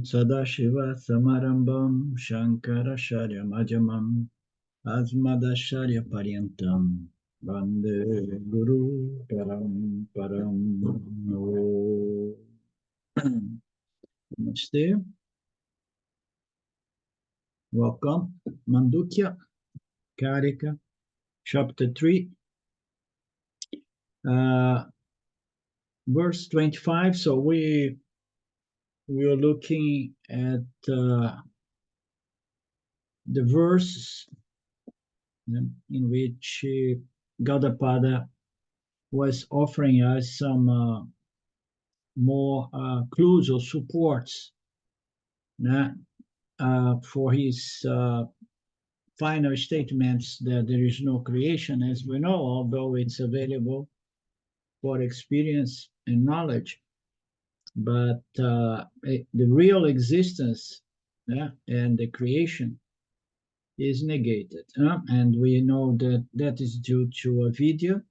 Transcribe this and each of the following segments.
Sadashiva Samarambam Shankaracharya Majamam Asmadacharya Paryantam Vande Guru Param Param. Namaste. Welcome. Mandukya, Karika, chapter 3, verse 25. So we are looking at the verse in which Gaudapada was offering us some more clues or supports for his final statements that there is no creation, as we know, although it's available for experience and knowledge. But the real existence and the creation is negated. And we know that that is due to avidya.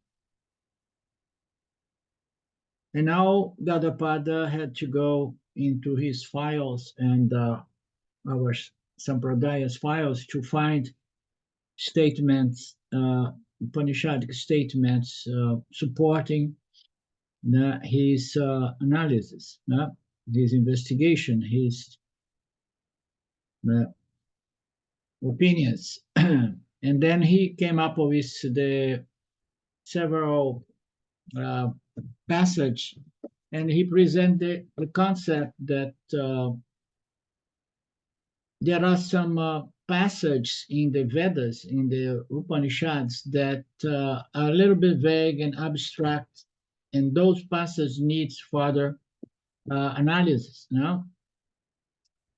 And now Gaudapada had to go into his files and our Sampradaya's files to find statements, Upanishadic statements supporting his analysis, his investigation, his opinions. And then he came up with the several passage, and he presented the concept that there are some passages in the Vedas, in the Upanishads, that are a little bit vague and abstract, and those passages need further analysis.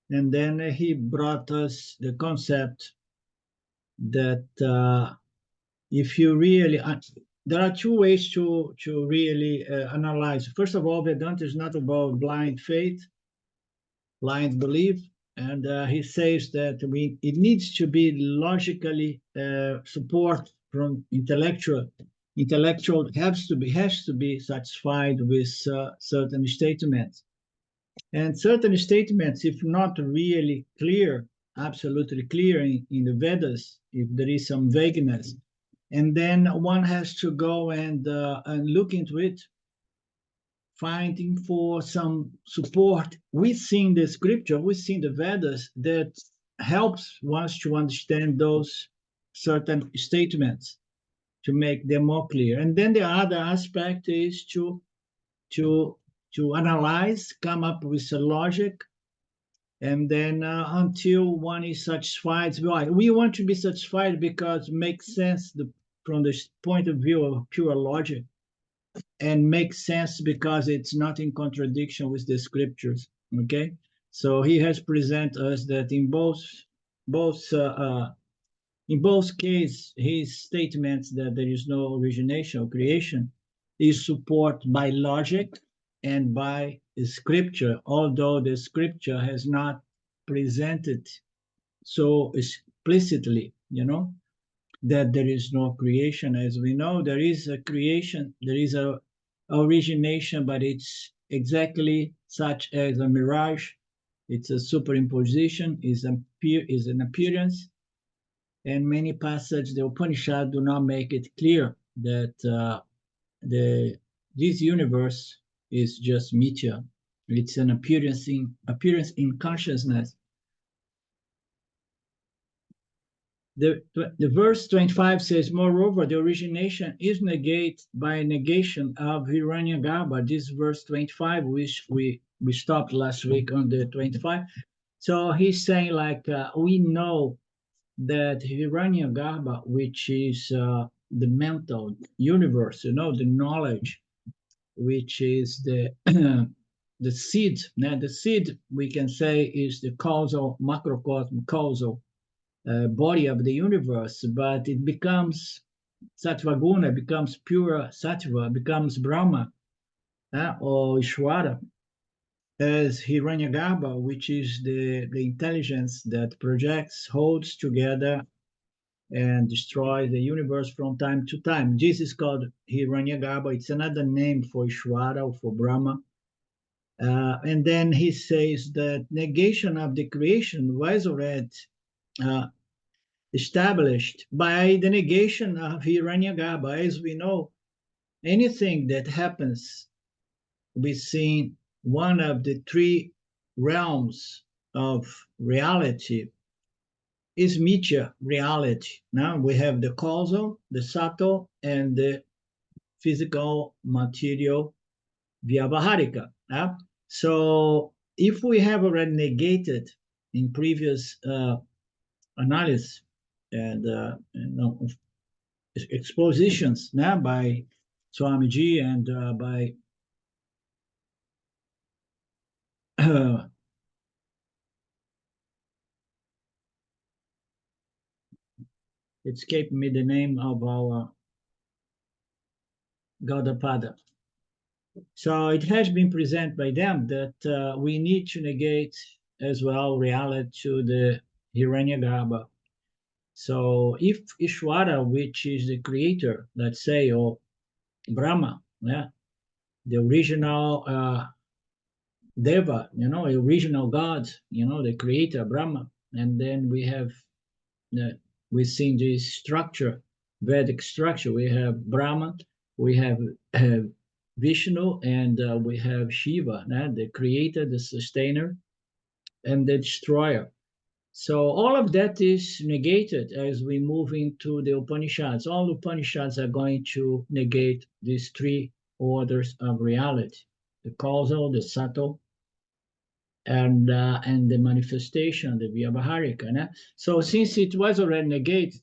And then he brought us the concept that if you really, there are two ways to really analyze. First of all, Vedanta is not about blind faith, blind belief. And he says that it needs to be logically support from intellectual. Intellectual has to be satisfied with certain statements. And certain statements, if not really clear, absolutely clear in the Vedas, if there is some vagueness, and then one has to go and look into it, finding for some support within the scripture, within the Vedas, that helps us to understand those certain statements, to make them more clear. And then the other aspect is to analyze, come up with a logic, and then until one is satisfied. We want to be satisfied because it makes sense from the point of view of pure logic, and makes sense because it's not in contradiction with the scriptures. Okay, so he has presented us that in both cases, his statements that there is no origination or creation is supported by logic and by scripture, although the scripture has not presented so explicitly, that there is no creation. As we know, there is a creation, there is a origination, but it's exactly such as a mirage. It's a superimposition, is an appearance. And many passages, the Upanishad do not make it clear that this universe is just mithya. It's an appearance in consciousness. The verse 25 says, moreover, the origination is negated by negation of Hiranyagarbha. This verse 25, which we stopped last week on the 25. So he's saying, we know that Hiranyagarbha, which is the mental universe, the knowledge, which is the the seed. Now, the seed, we can say, is the causal, macrocosm causal body of the universe, but it becomes sattva guna, becomes pure sattva, becomes Brahma or Ishvara, as Hiranyagarbha, which is the intelligence that projects, holds together, and destroys the universe from time to time. This is called Hiranyagarbha. It's another name for Ishvara or for Brahma. And then he says that negation of the creation was already established by the negation of Hiranyagarbha. As we know, anything that happens within one of the three realms of reality is Mithya reality. Now we have the causal, the subtle, and the physical material Vyavaharika. So if we have already negated in previous analysis and expositions by Swamiji and by escaped me the name of our Gaudapada. So it has been presented by them that we need to negate as well reality to the Hiranyagarbha. So if Ishvara, which is the creator, let's say, or Brahma, the original Deva, the original God, the creator, Brahma, and then we have, we've seen this structure, Vedic structure. We have Brahma, we have Vishnu, and we have Shiva, the creator, the sustainer, and the destroyer. So all of that is negated as we move into the Upanishads. All Upanishads are going to negate these three orders of reality: the causal, the subtle, and the manifestation, the Vyavaharika. So since it was already negated,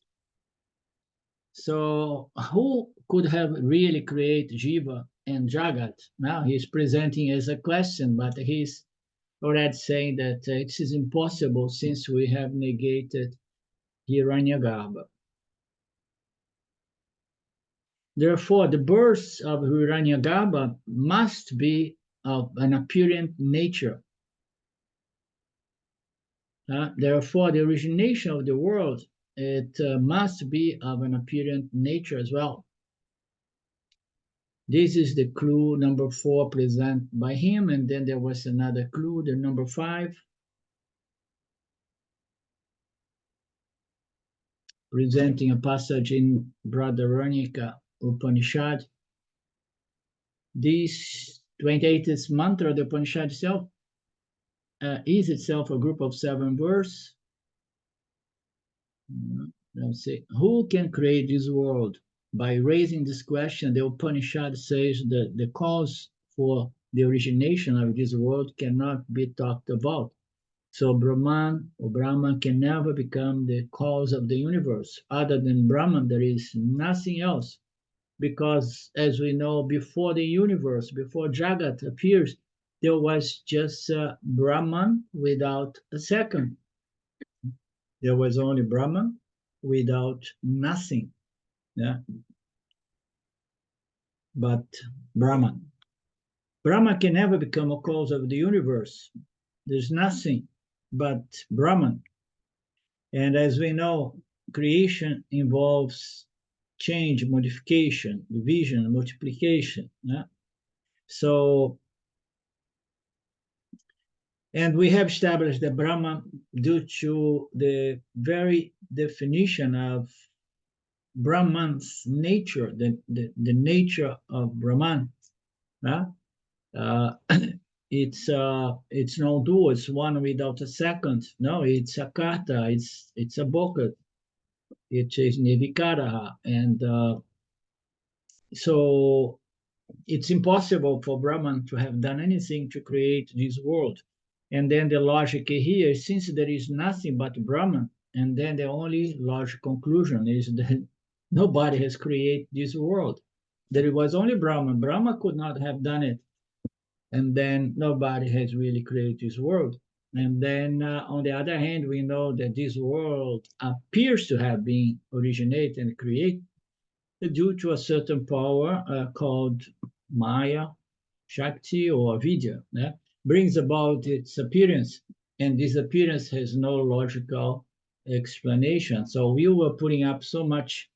so who could have really created Jiva and Jagat? Now he's presenting as a question, but he's already saying that it is impossible since we have negated Hiranyagarbha. Therefore, the birth of Hiranyagarbha must be of an apparent nature. Therefore, the origination of the world, it must be of an apparent nature as well. This is the clue number 4 presented by him, and then there was another clue, the number 5, presenting a passage in Brihadaranyaka Upanishad. This 28th mantra, the Upanishad itself, is itself a group of 7 verses. Let's see, who can create this world? By raising this question, the Upanishad says that the cause for the origination of this world cannot be talked about. So Brahman or Brahman can never become the cause of the universe. Other than Brahman, there is nothing else. Because as we know, before the universe, before Jagat appears, there was just Brahman without a second. There was only Brahman without nothing. But Brahman. Brahman can never become a cause of the universe. There's nothing but Brahman. And as we know, creation involves change, modification, division, multiplication. So, and we have established that Brahman, due to the very definition of Brahman's nature, the nature of Brahman, it's non-dual, it's one without a second. No, it's a kata, it's a bokat, it is nivikaraha, and so it's impossible for Brahman to have done anything to create this world. And then the logic here, since there is nothing but Brahman, and then the only logical conclusion is that nobody has created this world. There was only Brahman. Brahma could not have done it. And then nobody has really created this world. And then on the other hand, we know that this world appears to have been originated and created due to a certain power called Maya, Shakti, or Vidya, brings about its appearance. And this appearance has no logical explanation. So we were putting up so much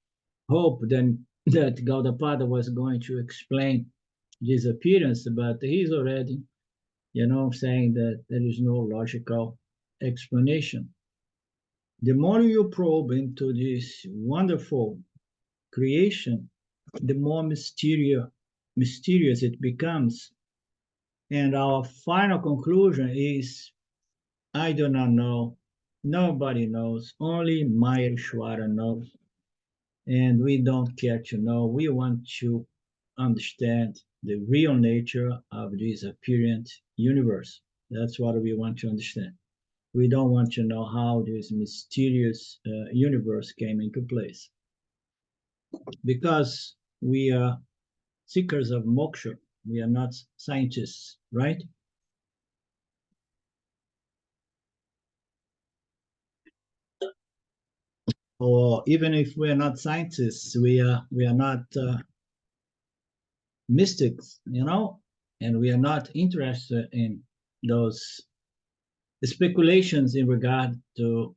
hope then that Gaudapada was going to explain this appearance, but he's already, saying that there is no logical explanation. The more you probe into this wonderful creation, the more mysterious it becomes. And our final conclusion is, I do not know. Nobody knows. Only Maya Shwara knows. And we don't care to know. We want to understand the real nature of this apparent universe. That's what we want to understand. We don't want to know how this mysterious universe came into place. Because we are seekers of moksha. We are not scientists, right? Or even if we are not scientists, we are not mystics, and we are not interested in those speculations in regard to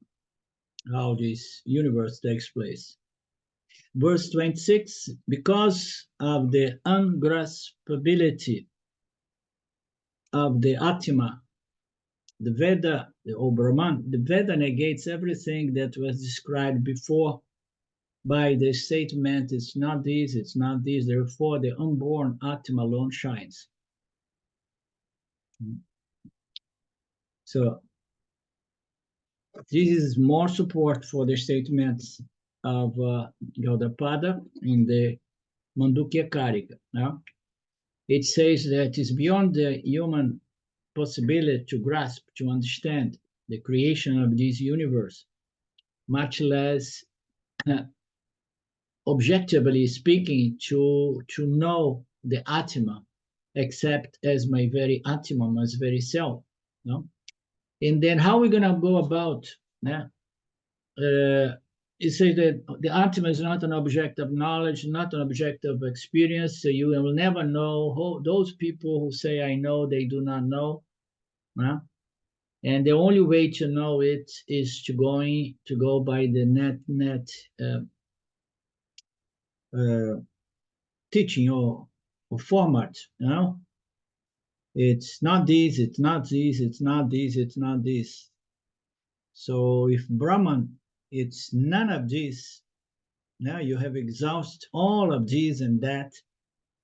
how this universe takes place. Verse 26, because of the un-graspability of the Ātmā, the Veda, or Brahman, the Veda negates everything that was described before by the statement, it's not this, it's not this, therefore the unborn Ātmā alone shines. So this is more support for the statements of Gaudapada in the Mandukya Karika. No? It says that it's beyond the human possibility to grasp, to understand the creation of this universe, much less objectively speaking, to know the Ātmā, except as my very Ātmā, my very self. No? And then how are we going to go about? It says that the Ātmā is not an object of knowledge, not an object of experience. So you will never know. Those people who say, I know, they do not know. And the only way to know it is to go by the net teaching or format. It's not this, it's not this, it's not this, it's not this. So if Brahman, it's none of this, now you have exhausted all of this and that.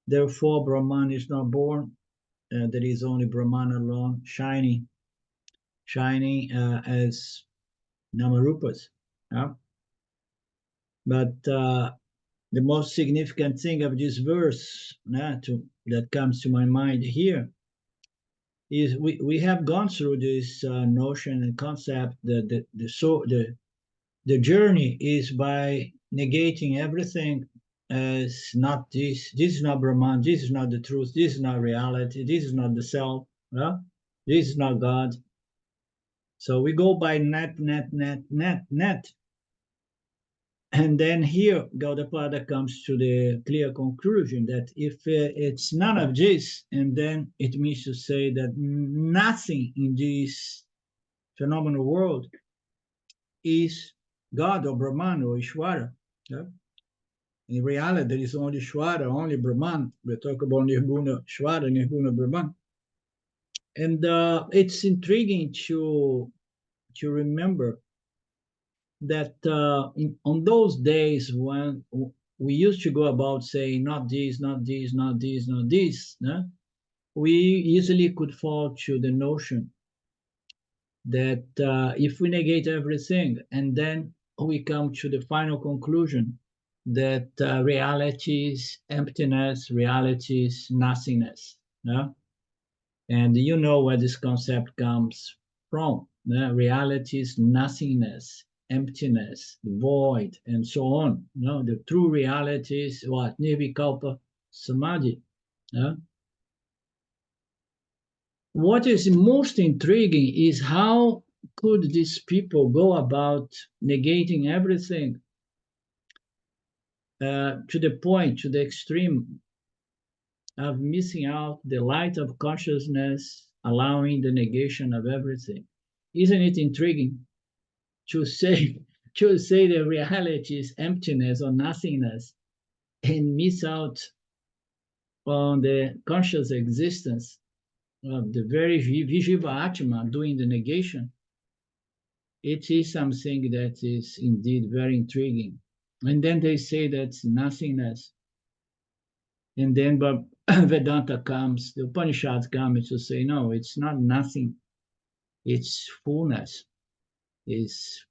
Therefore, Brahman is not born. There is only Brahman alone, shining as Namarupas. But the most significant thing of this verse that comes to my mind here is we have gone through this notion and concept that the journey is by negating everything as not this. This is not Brahman. This is not the truth. This is not reality. This is not the self. This is not God. So we go by net. And then here, Gaudapada comes to the clear conclusion that if it's none of this, and then it means to say that nothing in this phenomenal world is God or Brahman or Ishvara. In reality, there is only Ishvara, only Brahman. We talk about Nirguna Ishvara, Nirguna Brahman. And it's intriguing to remember that on those days when we used to go about saying not this, not this, not this, not this, we easily could fall to the notion that if we negate everything and then we come to the final conclusion that reality is emptiness, reality is nothingness. And you know where this concept comes from. Reality is nothingness, emptiness, void, and so on. The true reality is what? Nirvikalpa Samadhi. What is most intriguing is how could these people go about negating everything to the point, to the extreme of missing out the light of consciousness, allowing the negation of everything. Isn't it intriguing to say the reality is emptiness or nothingness and miss out on the conscious existence of the very Vijiva Ātmā doing the negation, it is something that is indeed very intriguing. And then they say that's nothingness. And then but Vedanta comes, the Upanishads come to say, no, it's not nothing. It's fullness. It's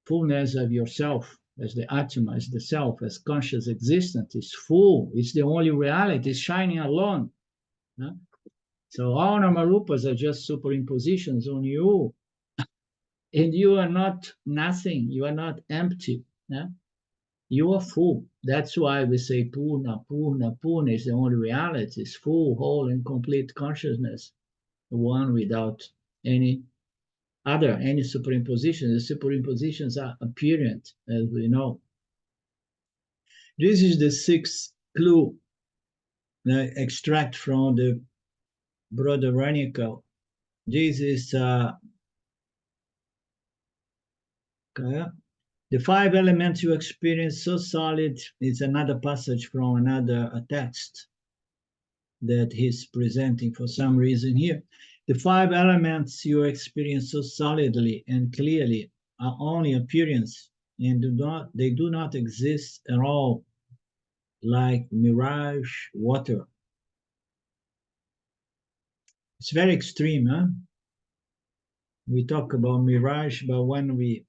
fullness of yourself as the Ātmā, as the self, as conscious existence. It's full. It's the only reality. It's shining alone. No? So all Namarupas are just superimpositions on you. And you are not nothing. You are not empty. No? You are full. That's why we say Purna, Purna, Purna is the only reality. It's full, whole, and complete consciousness. One without any superimposition. The superimpositions are apparent, as we know. This is the sixth clue extract from the Brodaranika. This is the five elements you experience so solid. It's another passage from another text that he's presenting for some reason here. The five elements you experience so solidly and clearly are only appearance, and they do not exist at all, like mirage water. It's very extreme, huh? We talk about mirage, but when we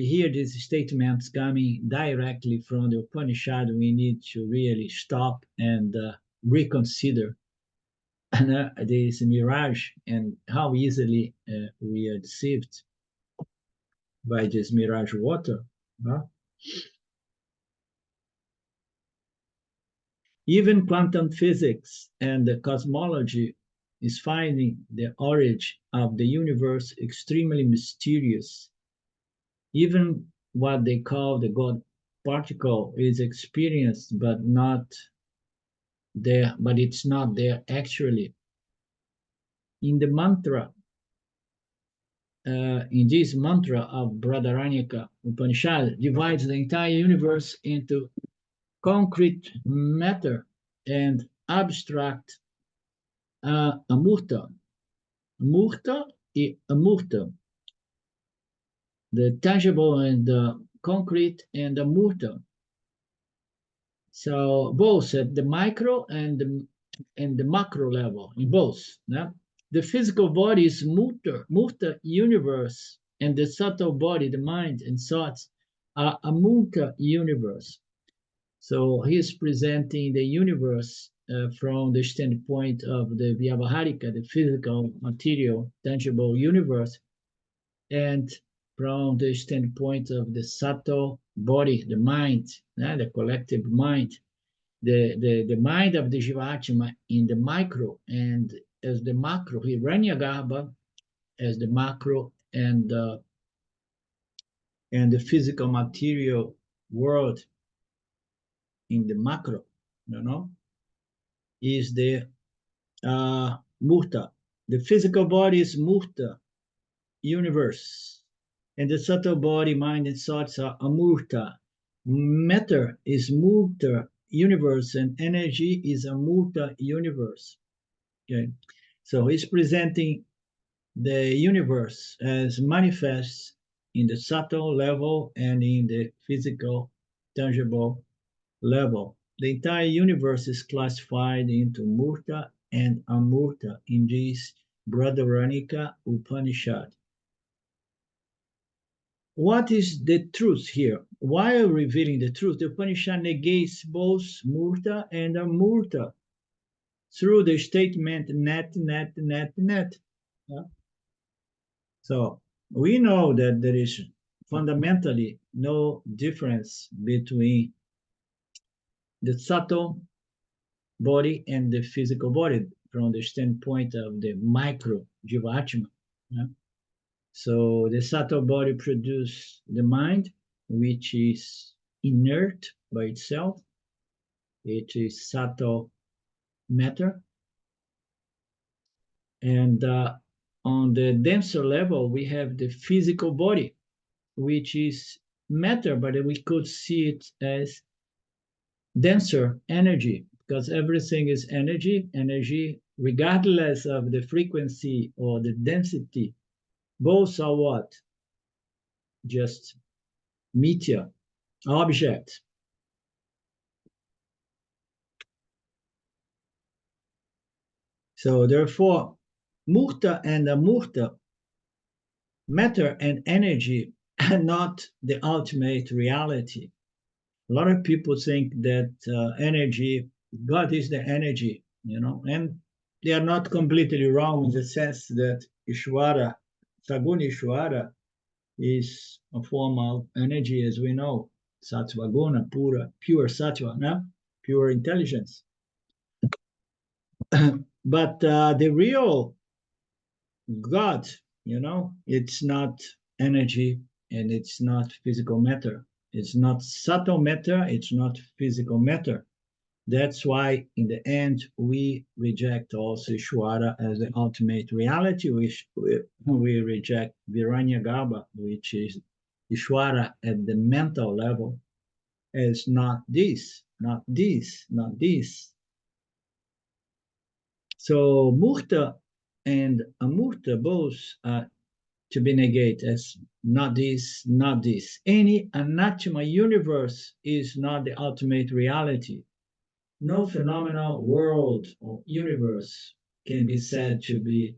hear these statements coming directly from the Upanishad, we need to really stop and reconsider this mirage and how easily we are deceived by this mirage water. Huh? Even quantum physics and the cosmology is finding the origin of the universe extremely mysterious. Even what they call the God particle is experienced, but not there, but it's not there actually. In the mantra, in this mantra of Bradaranyaka Upanishad, divides the entire universe into concrete matter and abstract amurta. Murta e amurta. The tangible and the concrete and the murta. So both at the micro and the macro level, in both. Yeah? The physical body is murta universe, and the subtle body, the mind and thoughts, are a murta universe. So he's presenting the universe from the standpoint of the Vyavaharika, the physical, material, tangible universe, and from the standpoint of the subtle body, the mind, the collective mind, the mind of the Jivatma in the micro, and as the macro, Hiranyagarbha as the macro, and the physical material world in the macro, is the murta. The physical body is murta, universe, and the subtle body, mind, and thoughts are amurta. Matter is murta, universe, and energy is a murta universe. Okay, so he's presenting the universe as manifest in the subtle level and in the physical, tangible level. The entire universe is classified into murta and amurta in this Bradaranika Upanishad. What is the truth here? While revealing the truth, the Upanishad negates both murta and amurta through the statement net, net, net, net. Yeah? So we know that there is fundamentally no difference between the subtle body and the physical body from the standpoint of the micro Jivatma. Yeah? So the subtle body produces the mind, which is inert by itself. It is subtle matter. And on the denser level, we have the physical body, which is matter, but we could see it as denser energy, because everything is energy. Energy regardless of the frequency or the density. Both are what? Just meteor, object. So therefore, mukta and amurta, matter and energy, are not the ultimate reality. A lot of people think that energy, God is the energy, and they are not completely wrong in the sense that Ishwara, Saguna Ishwara, is a form of energy, as we know, Sattva Guna, pure Sattva, no? Pure intelligence. But the real God, it's not energy and it's not physical matter. It's not subtle matter, it's not physical matter. That's why, in the end, we reject also Ishwara as the ultimate reality. We reject Viranyagarbha, which is Ishwara at the mental level, as not this, not this, not this. So Murta and Amurta both are to be negated as not this, not this. Any anathema universe is not the ultimate reality. No phenomenal world or universe can be said to be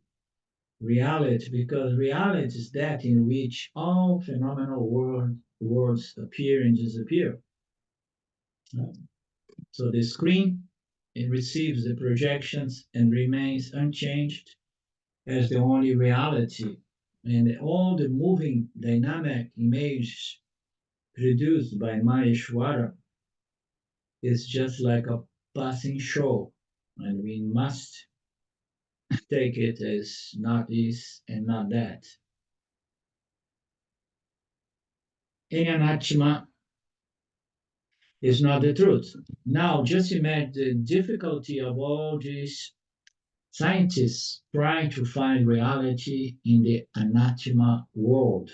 reality, because reality is that in which all phenomenal worlds appear and disappear. So the screen, it receives the projections and remains unchanged as the only reality. And all the moving dynamic image produced by Maheshwara is just like a passing show, and we must take it as not this and not that. Any anathema is not the truth. Now, just imagine the difficulty of all these scientists trying to find reality in the anathema world.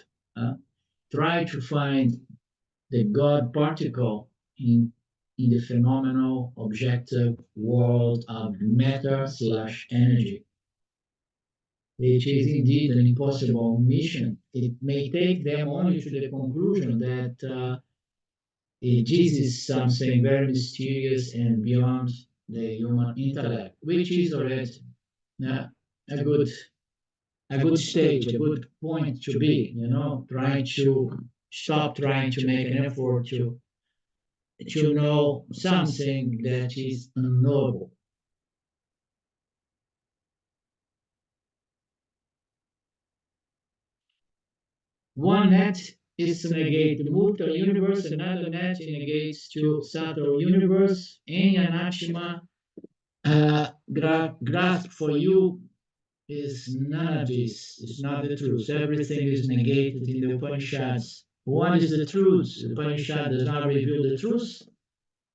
Try to find the God particle in the phenomenal objective world of matter slash energy. It is indeed an impossible mission. It may take them only to the conclusion that this is something very mysterious and beyond the human intellect, which is already a good stage, a good point to be, trying to stop trying to make an effort to know something that is unknowable. One net is to negate the Mukta universe, another net negates to Sato universe. Any anathema grasp for you is none of this. It's not the truth. Everything is negated in the Upanishads. What is the truth? The Upanishad does not reveal the truth.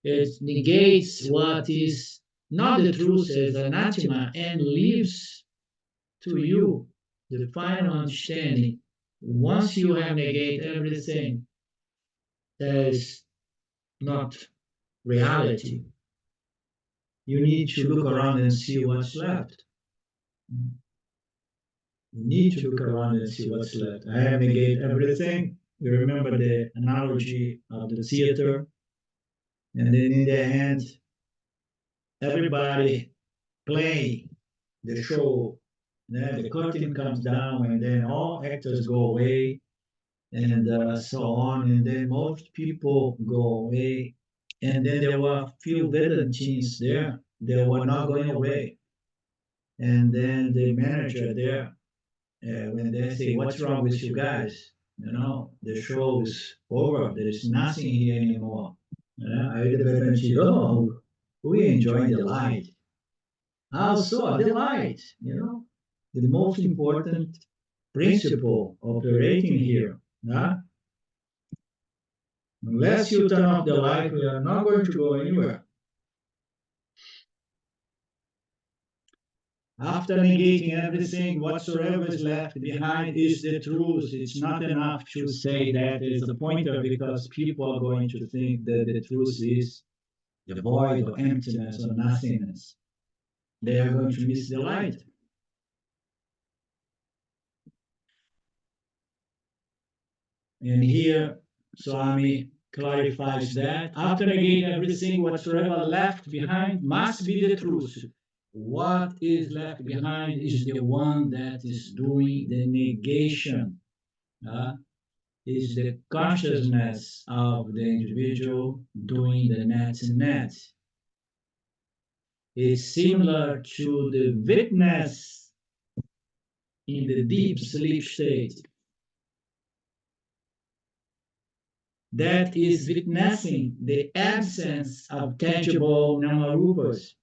It negates what is not the truth as anathema and leaves to you the final understanding. Once you have negated everything that is not reality, you need to look around and see what's left. You need to look around and see what's left. I have negated everything. You remember the analogy of the theater, and then in the end, everybody play the show. Then the curtain comes down, and then all actors go away, and so on. And then most people go away. And then there were a few Vedantins there. They were not going away. And then the manager there, when they say, "What's wrong with you guys? The show is over. There is nothing here anymore." I the Vedantin, "Oh, we enjoy the light." Also, the light, the most important principle operating here. Unless you turn off the light, we are not going to go anywhere. After negating everything, whatsoever is left behind is the truth. It's not enough to say that is a pointer, because people are going to think that the truth is the void or emptiness or nothingness. they are going to miss the light. And here, Swami clarifies that after negating everything, whatsoever left behind must be the truth. What is left behind is the one that is doing the negation, is the consciousness of the individual doing the net. It's similar to the witness in the deep sleep state. That is witnessing the absence of tangible namarupas.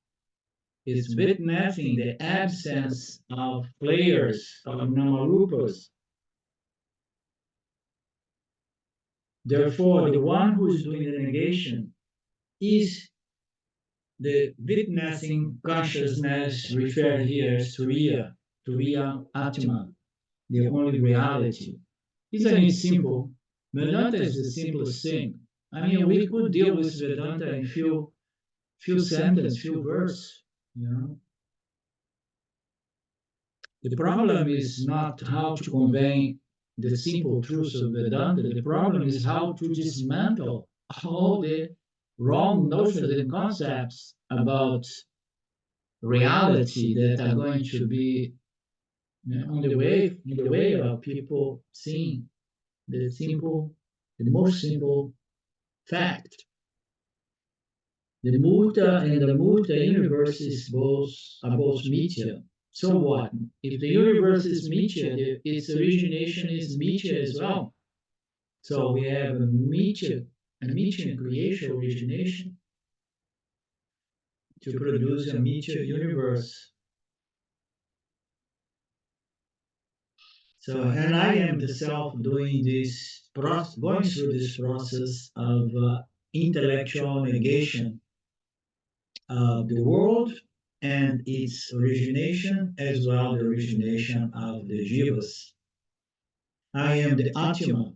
It's witnessing the absence of players of namarupas. Therefore, the one who is doing the negation is the witnessing consciousness referred here as Turiya Ātmā, the only reality. Isn't it simple? Vedanta is the simplest thing. I mean, we could deal with Vedanta in few sentences, few verses. You know, the problem is not how to convey the simple truths of Vedanta. The problem is how to dismantle all the wrong notions and concepts about reality that are going to be, you know, in the way of people seeing the most simple fact. The Murta and the Murta universe are both Mithya. So what? If the universe is Mithya, its origination is Mithya as well. So we have a Mithya creation origination to produce a Mithya universe. So, and I am the self doing this process, going through this process of intellectual negation of the world and its origination, as well the origination of the jivas. I am the Ātmā.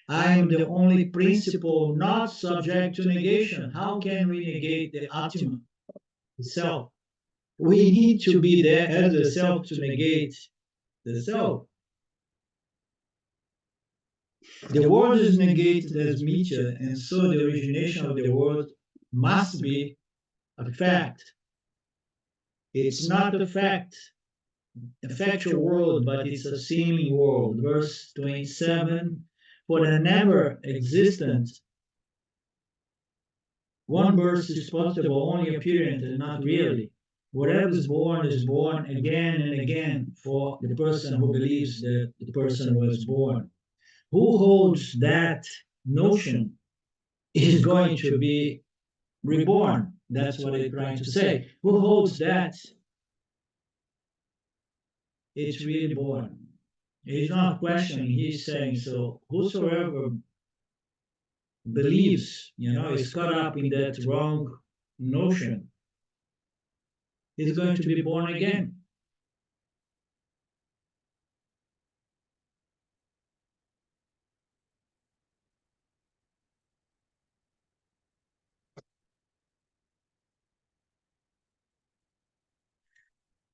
I am the only principle not subject to negation. How can we negate the Ātmā, the self? We need to be there as the self to negate the self. The world is negated as Mithya, and so the origination of the world must be a fact. It's not a fact, a factual world, but it's a seeming world. Verse 27, for the never existent, one birth is possible, only apparent and not really. Whatever is born again and again for the person who believes that the person was born. Who holds that notion is going to be reborn. That's what I'm trying to say. Who holds that? It's really born. He's not questioning, he's saying, so whosoever believes, is caught up in that wrong notion, is going to be born again.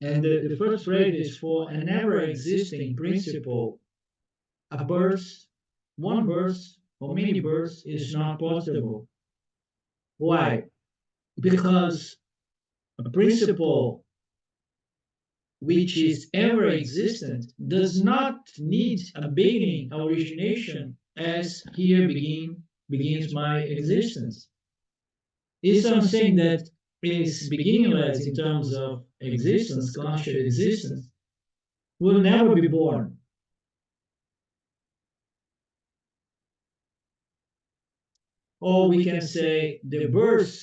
And the first phrase is for an ever-existing principle. A birth, one birth, or many births is not possible. Why? Because a principle which is ever-existent does not need a beginning, origination, as here begins my existence. It's something that is beginningless in terms of existence, conscious existence, will never be born. Or we can say the birth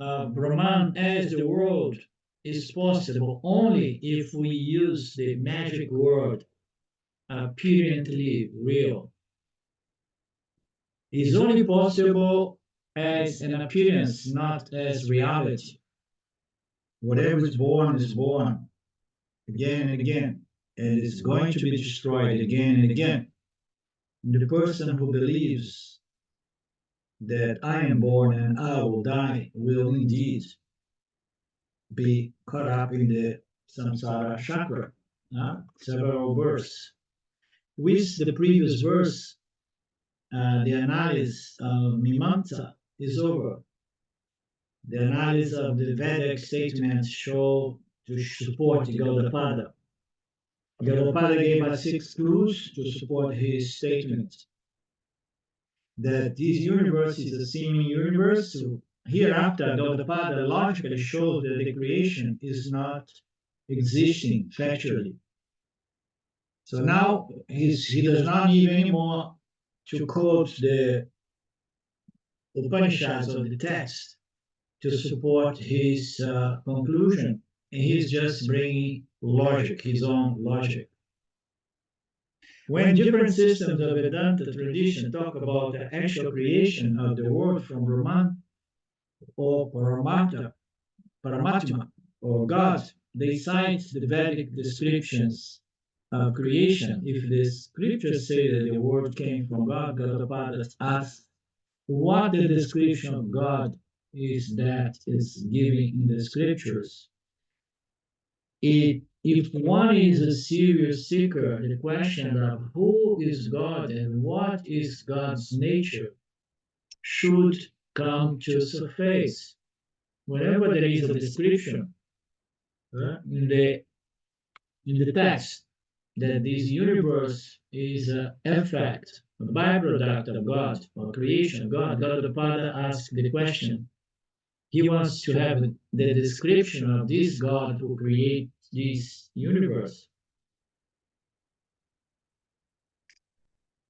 of Brahman as the world is possible only if we use the magic word apparently real. It's only possible as an appearance, not as reality. Whatever is born again and again, and it's going to be destroyed again and again. The person who believes that I am born and I will die will indeed be caught up in the samsara chakra. Several verses. With the previous verse, the analysis of Mimamsa is over. The analysis of the Vedic statements show to support Gaudapada. Gaudapada gave us 6 clues to support his statement that this universe is a seeming universe. So hereafter, Gaudapada logically shows that the creation is not existing factually. So now he does not need anymore to quote the Upanishads or the text to support his conclusion. And he's just bringing logic, his own logic. When different systems of Vedanta tradition talk about the actual creation of the world from Brahman or Paramatma or God, they cite the Vedic descriptions of creation. If the scriptures say that the world came from God, Gaudapada asks what the description of God is that is given in the scriptures. If one is a serious seeker, the question of who is God and what is God's nature should come to surface. Whenever there is a description in the text that this universe is an effect, a byproduct of God or creation of God, Gaudapada asks the question. He wants to have the description of this God who creates this universe.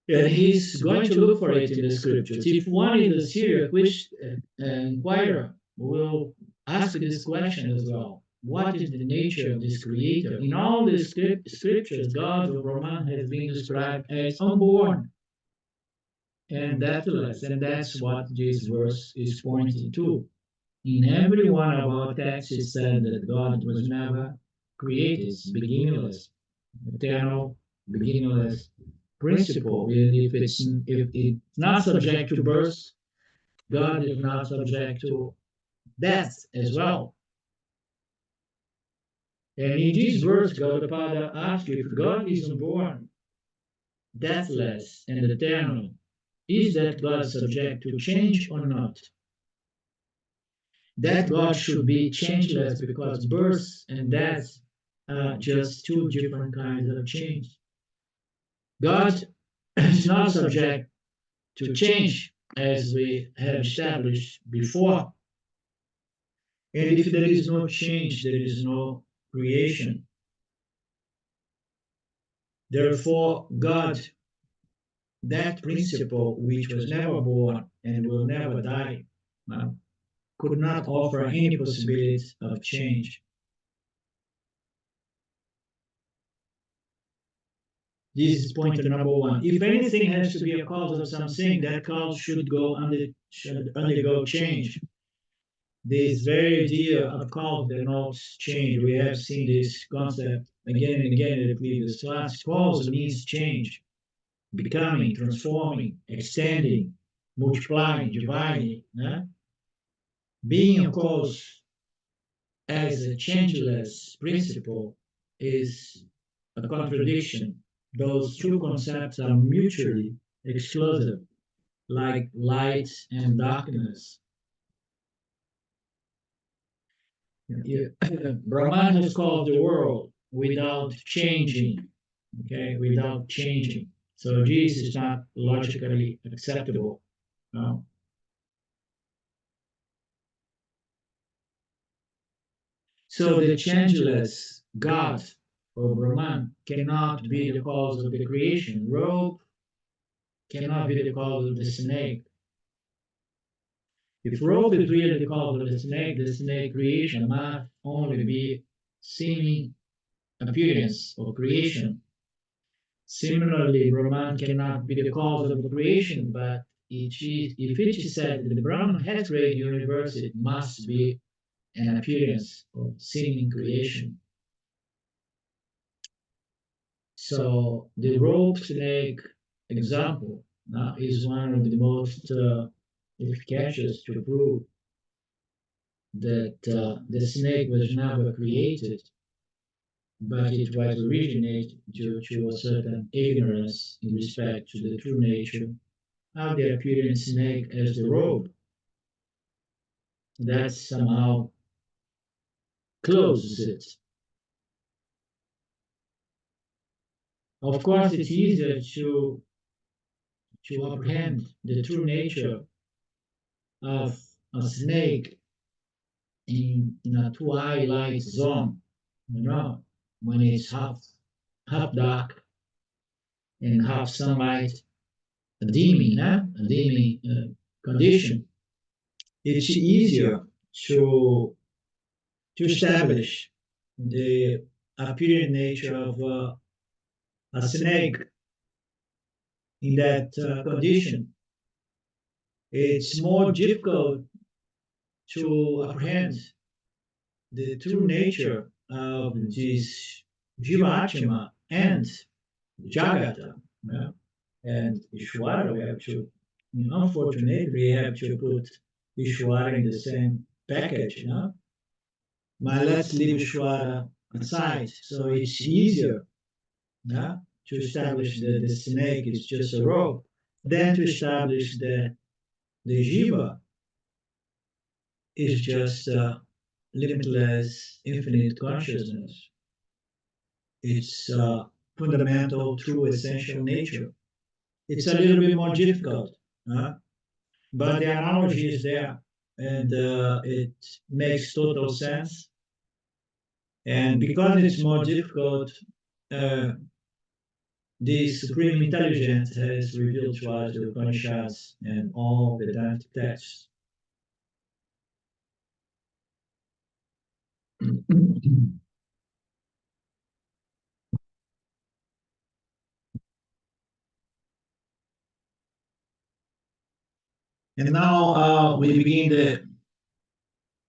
And he's going to look for it in the scriptures. If one is a serious inquirer, will ask this question as well. What is the nature of this creator? In all the scriptures, God or Brahman has been described as unborn and deathless, and that's what this verse is pointing to. In every one of our texts, it said that God was never created, it's beginningless, eternal, beginningless principle. And if it's not subject to birth, God is not subject to death as well. And in this verse, Gaudapada asks if God is unborn, deathless, and eternal, is that God subject to change or not? That God should be changeless because birth and death are just two different kinds of change. God is not subject to change, as we have established before. And if there is no change, there is no creation. Therefore, God, that principle which was never born and will never die, could not offer any possibility of change. This is point number 1. If anything has to be a cause of something, that cause should undergo change. This very idea of cause denotes change. We have seen this concept again and again in the previous class. Cause means change, becoming, transforming, extending, multiplying, dividing. Being a cause as a changeless principle is a contradiction. Those two concepts are mutually exclusive, like light and darkness. Brahman has called the world without changing, without changing. So this is not logically acceptable. No? So the changeless God or Brahman cannot be the cause of the creation. Rope cannot be the cause of the snake. If rope is really the cause of the snake creation must only be seeming appearance or creation. Similarly, Brahman cannot be the cause of the creation, but if it is said that the Brahman has created the universe, it must be an appearance of seeming creation. So the rope snake example is one of the most efficacious to prove that the snake was never created, but it was originated due to a certain ignorance in respect to the true nature of the appearing snake as the robe. That somehow closes it. Of course, it's easier to apprehend the true nature of a snake in a twilight zone, you know, when it's half dark and half sunlight, a dimming condition. It's easier to establish the appearing nature of a snake in that condition. It's more difficult to apprehend the true nature of this Jiva and Jagata. Yeah? And Ishwara, we have to, unfortunately, we have to put Ishwara in the same package. You know? But let's leave Ishwara aside. So it's easier, yeah, to establish that the snake is just a rope than to establish that the Jiva is just limitless, infinite consciousness. It's fundamental, true, essential nature. It's a little bit more difficult, but the analogy is there, and it makes total sense. And because it's more difficult, the Supreme Intelligence has revealed to us the Upanishads and all Vedantic texts. And now we begin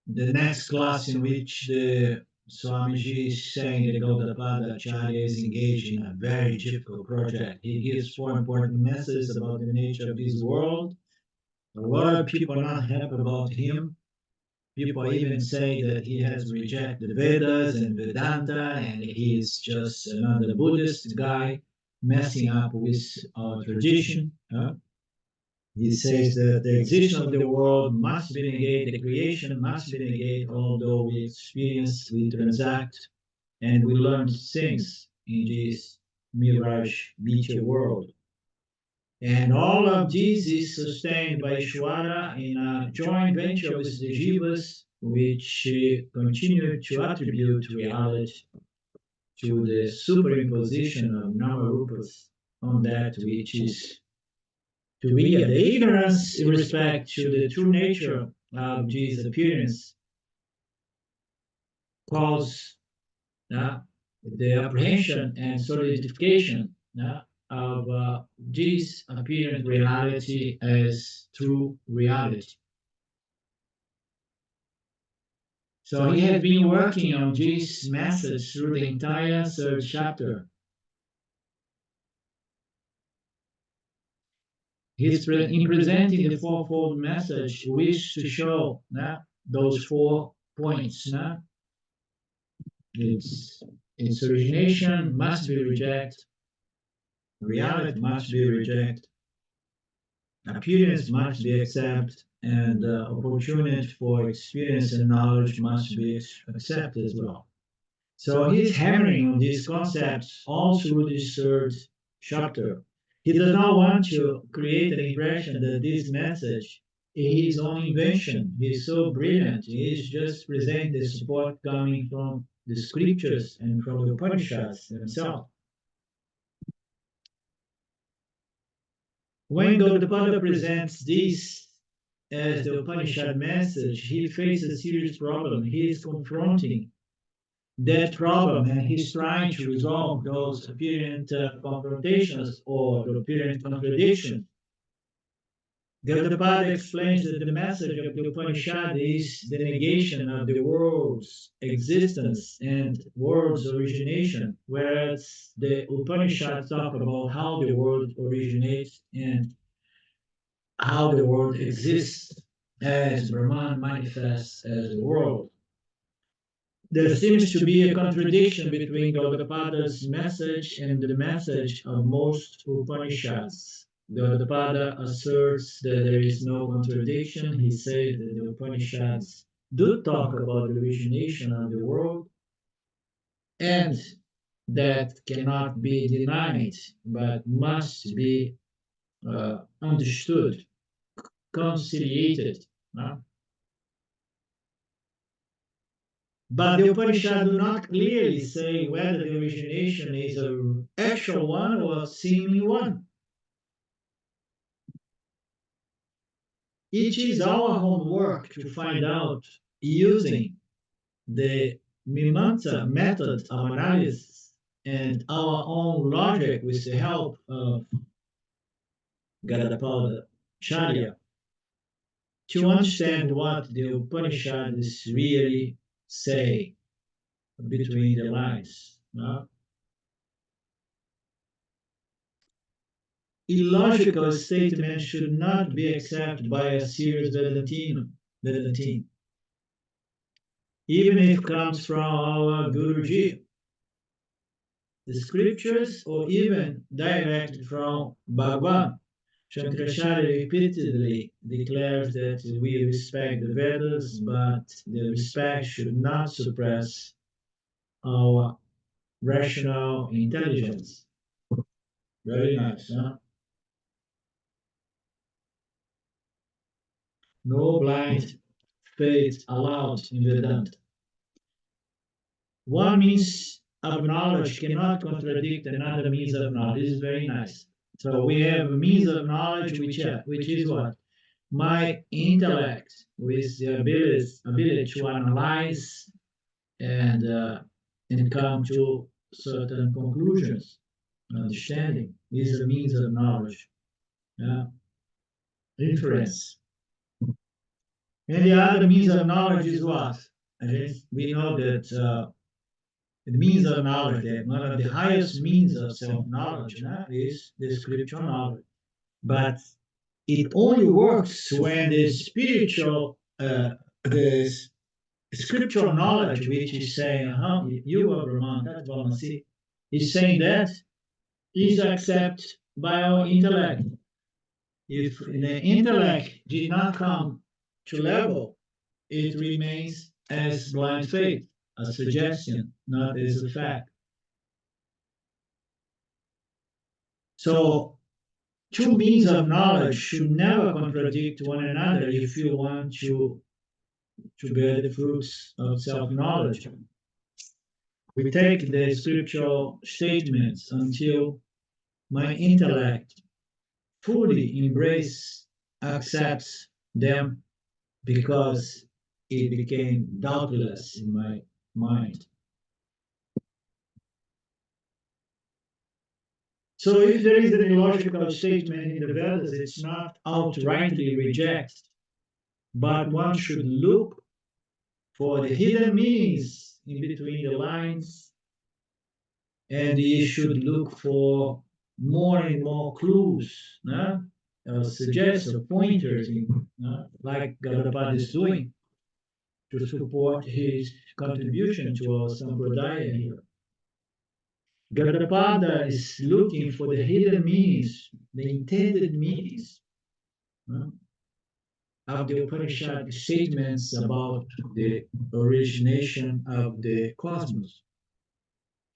the next class in which the Swamiji is saying that Gaudapada Acharya is engaged in a very difficult project. He gives 4 important messages about the nature of this world. A lot of people are not happy about him. People even say that he has rejected the Vedas and Vedanta, and he is just another Buddhist guy messing up with our tradition. He says that the existence of the world must be negated, the creation must be negated, although we experience, we transact, and we learn things in this mirage meteor world. And all of this is sustained by Ishwara in a joint venture with the Jivas, which continue to attribute reality to the superimposition of Namarupas on that which is to be the ignorance in respect to the true nature of this appearance cause the apprehension and solidification of this apparent reality as true reality. So he has been working on this message through the entire 3rd chapter. In presenting the fourfold message, wishes to show those 4 points. Its origination must be rejected, reality must be rejected, appearance must be accepted, and opportunity for experience and knowledge must be accepted as well. So he's hammering on these concepts all through this 3rd chapter. He does not want to create an impression that this message is his own invention. He's so brilliant. He's just presenting the support coming from the scriptures and from the Upanishads themselves. When Gaudapada presents this as the Upanishad message, he faces a serious problem. He is confronting that problem and he's trying to resolve those apparent confrontations or the apparent contradictions. Gaudapada explains that the message of the Upanishad is the negation of the world's existence and world's origination, whereas the Upanishads talk about how the world originates and how the world exists. as Brahman manifests as the world. There seems to be a contradiction between Gaudapada's message and the message of most Upanishads. Gaudapada asserts that there is no contradiction. He says that the Upanishads do talk about the origination of the world, and that cannot be denied, but must be understood, conciliated. But the Upanishad do not clearly say whether the origination is an actual one or a seeming one. It is our homework to find out using the Mimamsa method of analysis and our own logic with the help of Gaudapada Charya to understand what the Upanishads really say between the lines. No? Illogical statement should not be accepted by a serious Vedantine, even if it comes from our Guruji, the scriptures, or even directly from Bhagwan. Shankaracharya repeatedly declares that we respect the Vedas, but the respect should not suppress our rational intelligence. Very nice, huh? No blind faith allowed in Vedanta. One means of knowledge cannot contradict another means of knowledge. This is very nice. So we have a means of knowledge which is what? My intellect with the ability to analyze and come to certain conclusions. Understanding is a means of knowledge. Inference. And the other means of knowledge is what? We know that the means of knowledge, that one of the highest means of self-knowledge is the scriptural knowledge. But it only works when the spiritual, the scriptural knowledge, which is saying, you are Brahman, that's Brahmasi, is saying that is accepted by our intellect. If the intellect did not come to level, it remains as blind faith, a suggestion, not as a fact. So, two means of knowledge should never contradict one another if you want to bear the fruits of self-knowledge. We take the scriptural statements until my intellect fully accepts them, because it became doubtless in my mind. So if there is an illogical statement in the Vedas, it's not outrightly rejected, but one should look for the hidden meanings in between the lines, and you should look for more and more clues, suggestions, pointers, like Gaudapada is doing, to support his contribution to our Sampradaya here. Gaudapada is looking for the hidden meanings, the intended meanings of the Upanishad statements about the origination of the cosmos.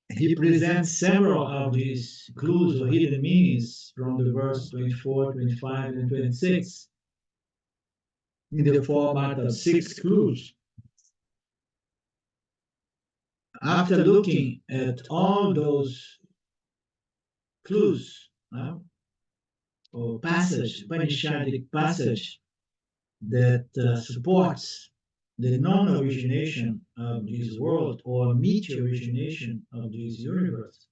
He presents several of these clues or hidden meanings from the verse 24, 25, and 26 in the format of 6 clues. After looking at all those clues or passage, Upanishadic passage that supports the non-origination of this world or meet-origination of this universe,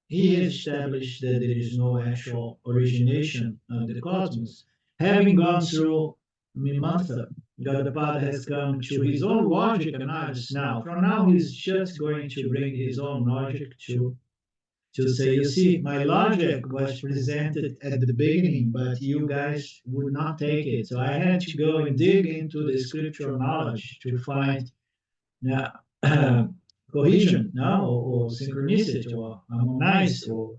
he has established that there is no actual origination of the cosmos. Having gone through Mimamsa, Gaudapada has come to his own logic analysis now. From now, he's just going to bring his own logic to to say, you see, my logic was presented at the beginning, but you guys would not take it. So I had to go and dig into the scriptural knowledge to find uh, cohesion, no, or synchronicity, or harmonize, or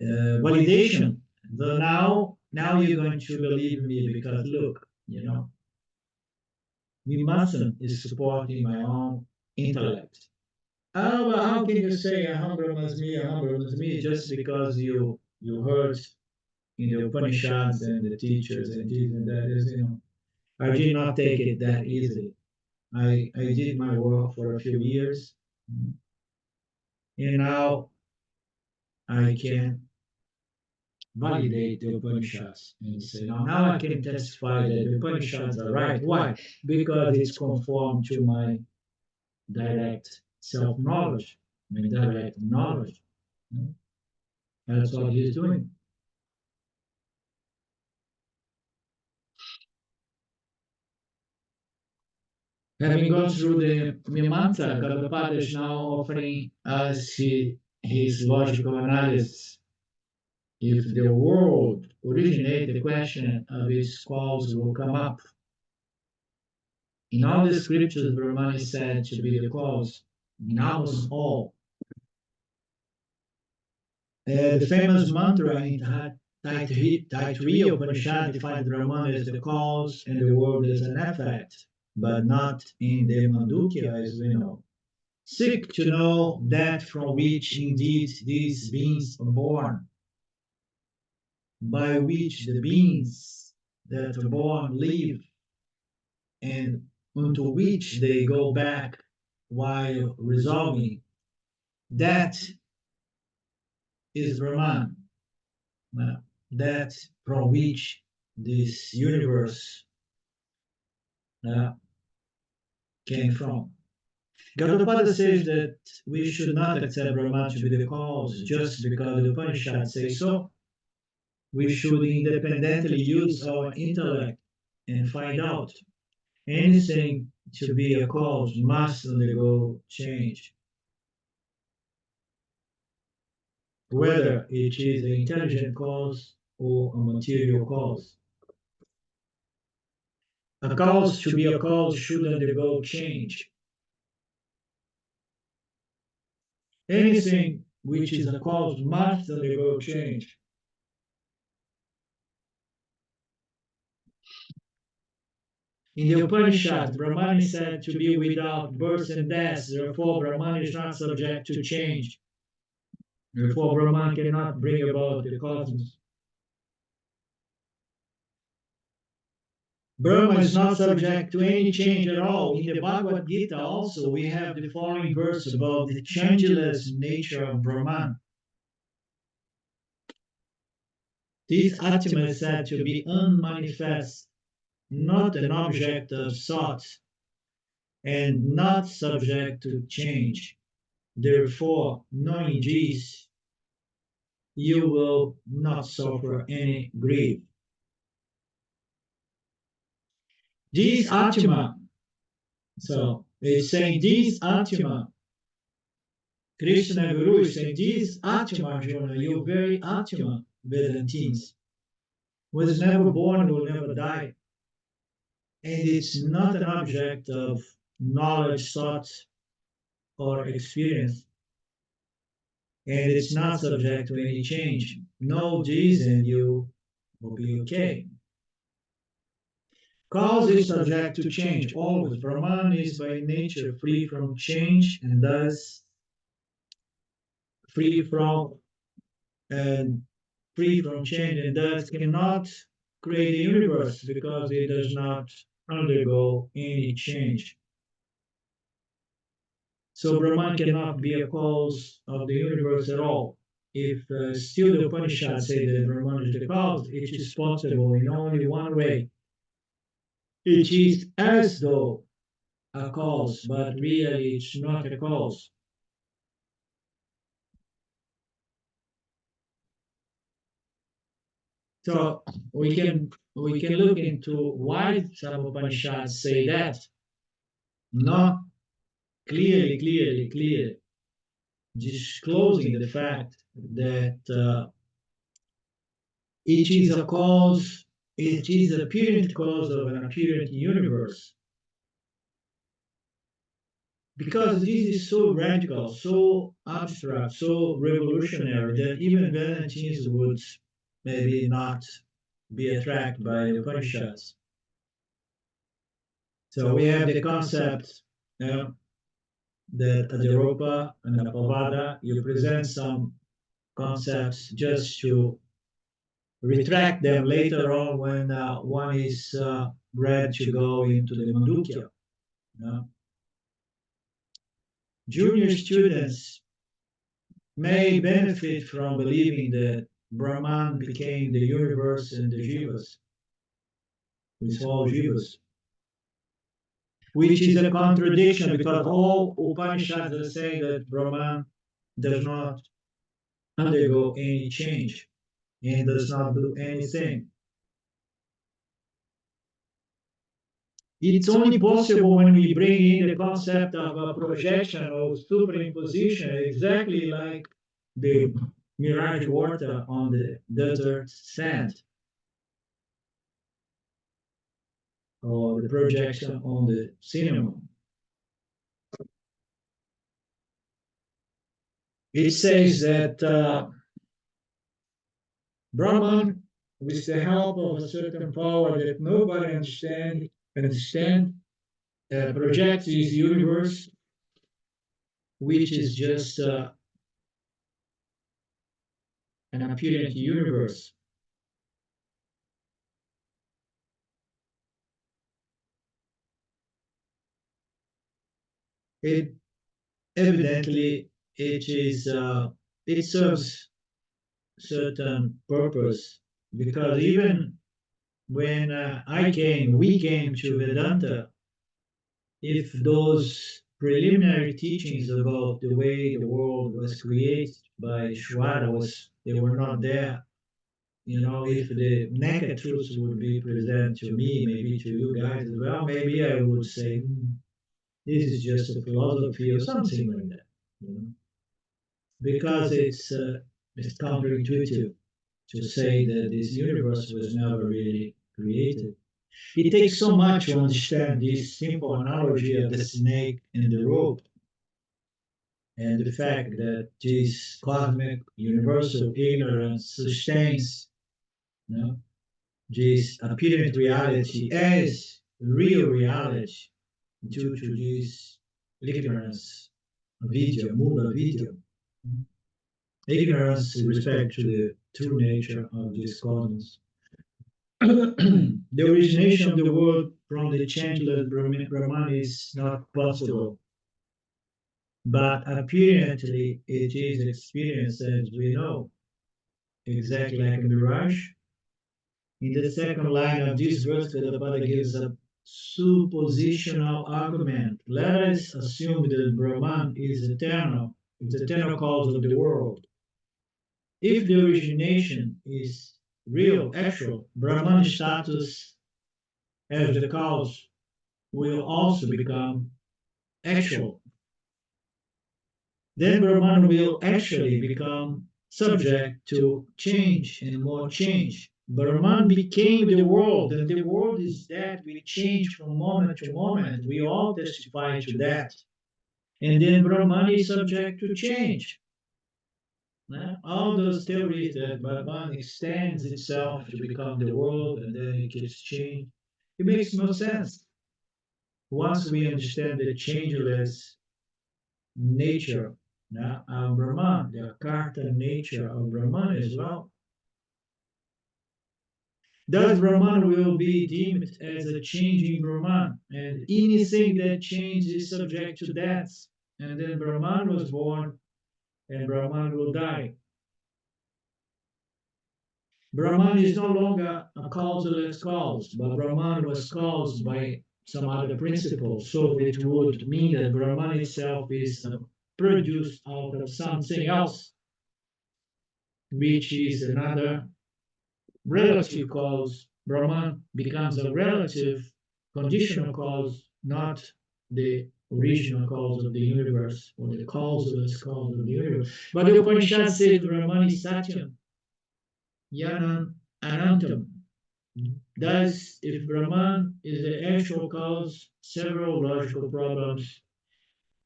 validation. Though now you're going to believe me because look, we mustn't is supporting my own intellect. Oh, but how can you say a humble must me, just because you heard in the Upanishads and the teachers and this and that is, I did not take it that easily. I did my work for a few years, and now I can validate the Upanishads and say, now I can testify that the Upanishads are right. Why? Because it's conformed to my direct self-knowledge, my direct knowledge. That's what he's doing. Having gone through the Mimamsa, Gaudapada is now offering us his logical analysis. If the world originated, the question of its cause will come up. In all the scriptures, Brahman is said to be the cause, in almost all. The famous mantra in Taittiriya Upanishad defines Brahman as the cause and the world as an effect, but not in the Mandukya, as we know. Seek to know that from which indeed these beings are born, by which the beings that are born live, and unto which they go back while resolving. That is Brahman. That from which this universe came from. Gaudapada says that we should not accept Brahman to be the cause just because the Upanishads say so. We should independently use our intellect and find out. Anything to be a cause must undergo change. Whether it is an intelligent cause or a material cause. A cause to be a cause should undergo change. Anything which is a cause must undergo change. In the Upanishads, Brahman is said to be without birth and death, therefore Brahman is not subject to change. Therefore Brahman cannot bring about the cosmos. Brahma is not subject to any change at all. In the Bhagavad Gita also we have the following verse about the changeless nature of Brahman. This Ātmā is said to be unmanifest, not an object of thought, and not subject to change. Therefore, knowing this, you will not suffer any grief. This Ātmā, so it's saying this Ātmā, Krishna Guru is saying this Ātmā, Arjuna, your very Ātmā, Vedantins, was never born, will never die. And it's not an object of knowledge, thought, or experience. And it's not subject to any change. Know this and you will be okay. Cause is subject to change always. Brahman is by nature free from change and thus free from change and thus cannot create a universe because it does not undergo any change. So Brahman cannot be a cause of the universe at all. If still the Upanishads say that Brahman is the cause, it is possible in only one way. It is as though a cause, but really it's not a cause. So we can look into why some Upanishads say that. Not clearly. disclosing the fact that it is a cause, it is a apparent cause of an apparent universe. Because this is so radical, so abstract, so revolutionary that even Valentines would maybe not be attracted by the Upanishads. So we have the concept that at the Europa and the Pavada, you present some concepts just to retract them later on when one is ready to go into the Mandukya. Junior students may benefit from believing that Brahman became the universe and the jivas, with all jivas, which is a contradiction because all Upanishads are saying that Brahman does not undergo any change and does not do anything. It's only possible when we bring in the concept of a projection or superimposition, exactly like the mirage water on the desert sand, or the projection on the cinema. It says that Brahman, with the help of a certain power that nobody understands, projects his universe, which is just an apparent universe. It evidently it serves certain purpose, because even when we came to Vedanta, if those preliminary teachings about the way the world was created by Shwara they were not there, if the naked truths would be presented to me, maybe to you guys as well, maybe I would say, this is just a philosophy or something like that, because it's counterintuitive to say that this universe was never really created. It takes so much to understand this simple analogy of the snake and the rope, and the fact that this cosmic universal ignorance sustains this apparent reality as real reality due to this ignorance, vidya, mula vidya, ignorance with respect to the true nature of this cosmos. The origination of the world from the changeless Brahman is not possible, but apparently it is experienced as we know, exactly like a mirage. In the second line of this verse, Vedapada gives a suppositional argument. Let us assume that Brahman is eternal, it's the eternal cause of the world. If the origination is real, actual, Brahman's status as the cause will also become actual. Then Brahman will actually become subject to change and more change. Brahman became the world, and the world is that we change from moment to moment. We all testify to that. And then Brahman is subject to change. All those theories that Brahman extends itself to become the world and then it gets changed, it makes no sense. Once we understand the changeless nature of Brahman, the Akarta nature of Brahman as well, thus Brahman will be deemed as a changing Brahman, and anything that changes is subject to death. And then Brahman was born, and Brahman will die. Brahman is no longer a causeless cause, but Brahman was caused by some other principle. So it would mean that Brahman itself is produced out of something else, which is another relative cause. Brahman becomes a relative conditional cause, not the original cause of the universe, or the causeless cause of the universe. But the Upanishad says Brahman is Satyam, Yanam, Anantam. Thus, if Brahman is the actual cause, several logical problems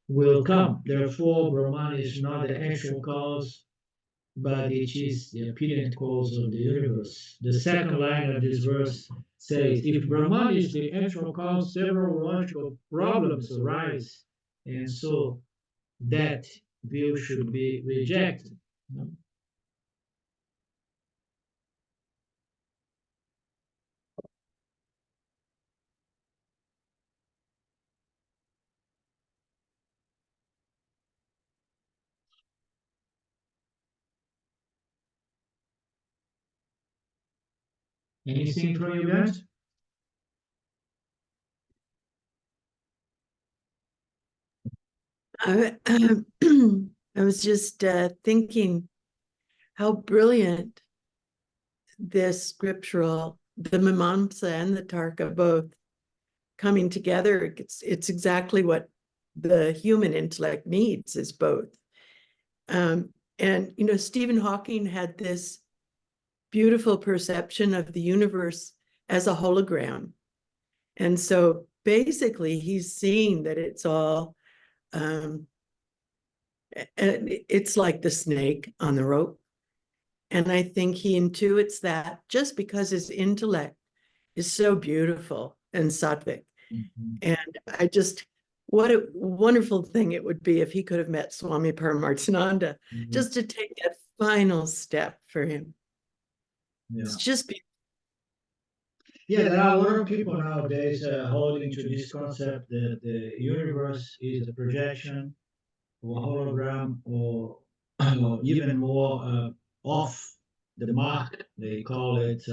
will come. Therefore, Brahman is not the actual cause, but it is the apparent cause of the universe. The second line of this verse says, if Brahman is the actual cause, several logical problems arise, and so that view should be rejected. Anything from you guys? I, I was just thinking how brilliant this scriptural, the Mimamsa and the Tarka both coming together. It's exactly what the human intellect needs, is both. And, you know, Stephen Hawking had this beautiful perception of the universe as a hologram. And so basically he's seeing that it's all, and it's like the snake on the rope. And I think he intuits that just because his intellect is so beautiful and sattvic. And I just, what a wonderful thing it would be if he could have met Swami Paramarthananda, just to take that final step for him. It's just beautiful. Yeah, there are a lot of people nowadays holding to this concept that the universe is a projection or hologram, or even more off the mark. They call it,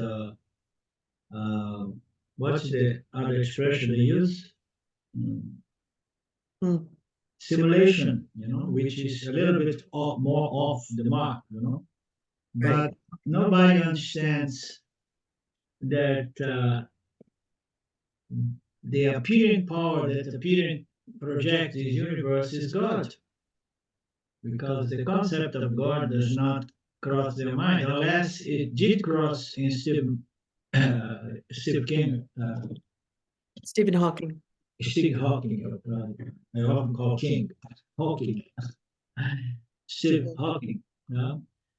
what's the other expression they use? Simulation, which is a little bit more off the mark, But nobody understands that the appearing power that appearing project this universe is God. Because the concept of God does not cross their mind, unless it did cross in Stephen Hawking. Stephen Hawking, I often call Hawking. Stephen Hawking.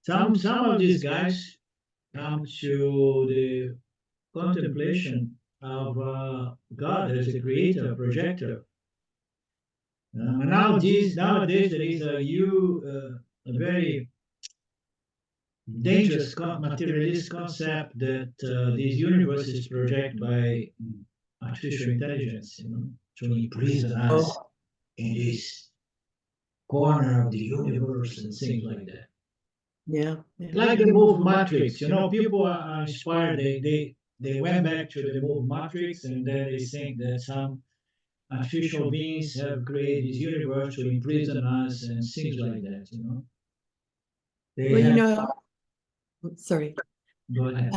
Some of these guys come to the contemplation of God as a creator, a projector. Nowadays there is a very dangerous materialist concept that this universe is projected by artificial intelligence, to imprison us in this corner of the universe and things like that. Yeah. Like the movie Matrix, people are inspired. They went back to the movie Matrix, and then they think that some artificial beings have created this universe to imprison us and things like that. Sorry. Go ahead.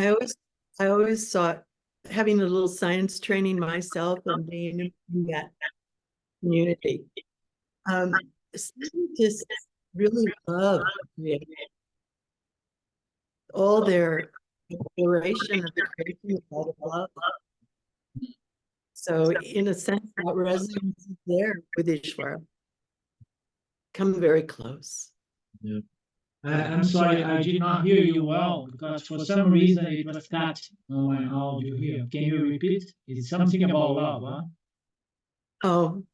I always thought, having a little science training myself and being in that community, scientists really love all their exploration of the creation of love. So in a sense, that resonance is there with Ishvara. Come very close. Yeah. I'm sorry, I did not hear you well, because for some reason it was cut on my audio here. Can you repeat? It's something about love, huh? Oh,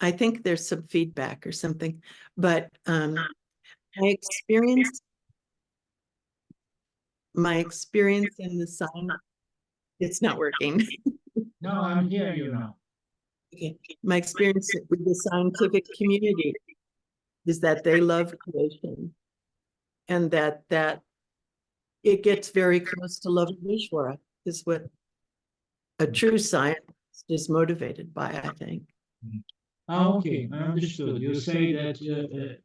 I think there's some feedback or something, but my experience in the sign, it's not working. No, I'm hearing you now. Okay. My experience with the scientific community is that they love creation, and that it gets very close to love of Ishvara, is what a true scientist is motivated by, I think. Okay, I understood. You say that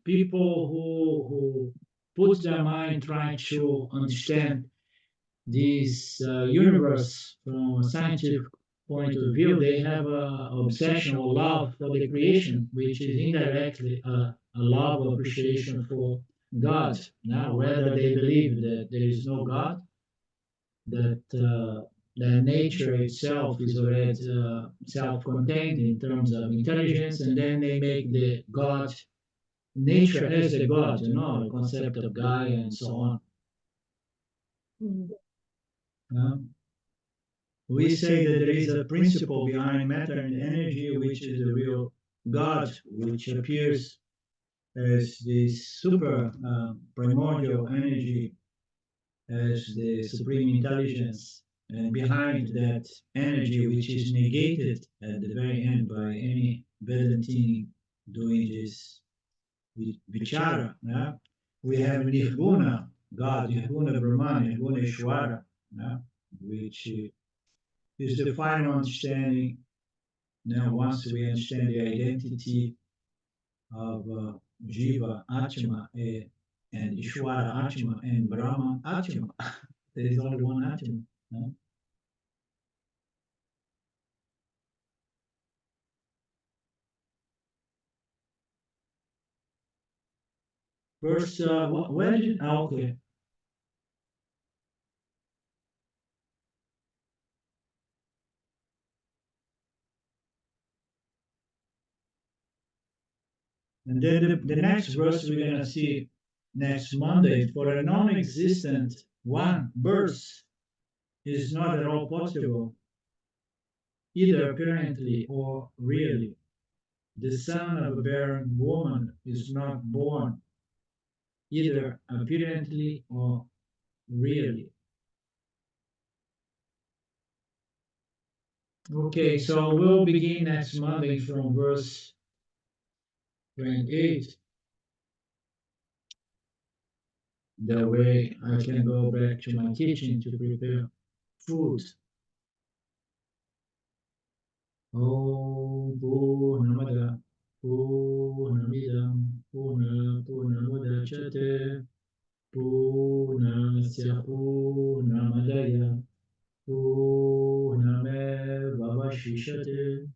people who put their mind trying to understand this universe from a scientific point of view, they have a obsession or love for the creation, which is indirectly a love or appreciation for God. Now, whether they believe that there is no God, that nature itself is already self-contained in terms of intelligence, and then they make the God, nature as a God, the concept of Gaia and so on. We say that there is a principle behind matter and energy, which is the real God, which appears as this super primordial energy, as the supreme intelligence, and behind that energy, which is negated at the very end by any Vedantini doing this vichara, we have Nirguna, God, Nirguna Brahman, Nirguna Ishvara, which is the final understanding. Now, once we understand the identity of Jiva, Ātmā, and Ishvara, Ātmā, and Brahma, Ātmā, there is only one Ātmā. No? Verse, where did, okay. And then the next verse we're going to see next Monday, for a non-existent one, birth is not at all possible, either apparently or really. The son of a barren woman is not born, either apparently or really. Okay, so we'll begin next Monday from verse 28. That way I can go back to my kitchen to prepare food. Om Purnamada Purnamidam Purnamudachyate Purnasya Purnamadaya Purnamevavashishate.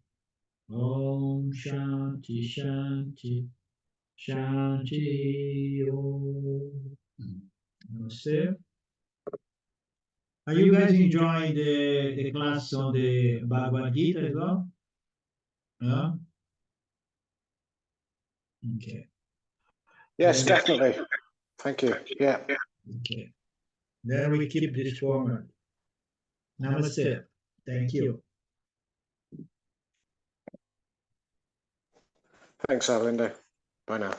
Om Shanti Shanti Shanti Om. Namaste. Are you guys enjoying the class on the Bhagavad Gita as well? Yeah? Okay. Yes, definitely. Thank you. Yeah. Okay. Then we keep this format. Namaste. Thank you. Thanks, Arlindo. Bye now.